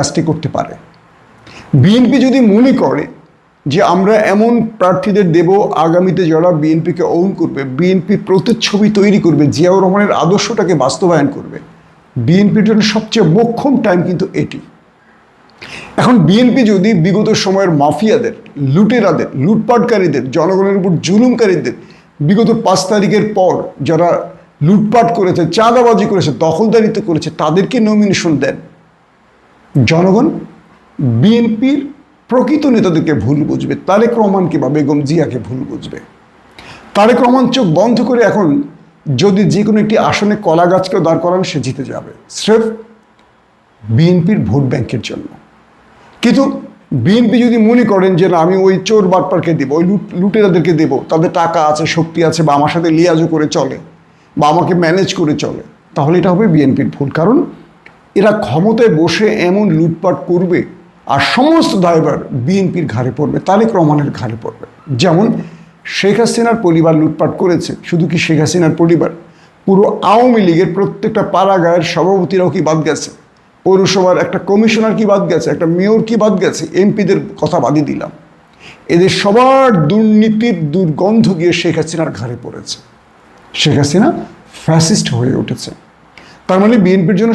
কাজটি করতে পারে। বিএনপি যদি মনে করে যে আমরা এমন প্রার্থীদের দেব আগামীতে যারা বিএনপিকে ওন করবে, বিএনপি প্রতিচ্ছবি তৈরি করবে, জিয়াউর রহমানের আদর্শটাকে বাস্তবায়ন করবে, বিএনপির জন্য সবচেয়ে মোক্ষম টাইম কিন্তু এটি। এখন বিএনপি যদি বিগত সময়ের মাফিয়াদের, লুটেরাদের, লুটপাটকারীদের, জনগণের উপর জুলুমকারীদের, বিগত 5 তারিখের পর যারা লুটপাট করেছে, চাঁদাবাজি করেছে, দখলদারিত্ব করেছে, তাদেরকে নমিনেশন দেন, জনগণ বিএনপির প্রকৃত নেতাদেরকে ভুল বুঝবে, তারেক রহমানকে বা বেগম জিয়াকে ভুল বুঝবে। তারেক রহমান চোখ বন্ধ করে এখন যদি যে কোনো একটি আসনে কলা গাছকেও দাঁড় করান, সে জিতে যাবে স্রেফ বিএনপির ভোট ব্যাংকের জন্য। কিন্তু বিএনপি যদি মনে করেন যে না, আমি ওই চোর বাটপারকে দেবো, ওই লুটেরাদেরকে দেবো, তাদের টাকা আছে, শক্তি আছে, বা আমার সাথে লিয়াজও করে চলে, বা আমাকে ম্যানেজ করে চলে, তাহলে এটা হবে বিএনপির ভুল। কারণ এরা ক্ষমতায় বসে এমন লুটপাট করবে আর সমস্ত দায়ভার বিএনপির ঘাড়ে পড়বে, তারেক রহমানের ঘাড়ে পড়বে। যেমন শেখ হাসিনার পরিবার লুটপাট করেছে, শুধু কি শেখ হাসিনার পরিবার, পুরো আওয়ামী লীগের প্রত্যেকটা পাড়াগাঁয়ের সভাপতিরাও কি বাদ গেছে, পৌরসভার একটা কমিশনার কি বাদ গেছে, একটা মেয়র কি বাদ গেছে, এমপিদের কথা বাদই দিলাম, এদের সবার দুর্নীতির দুর্গন্ধ গিয়ে শেখ হাসিনার ঘাড়ে পড়েছে। শেখ হাসিনা ফ্যাসিস্ট হয়ে উঠেছে। তার মানে বিএনপির জন্য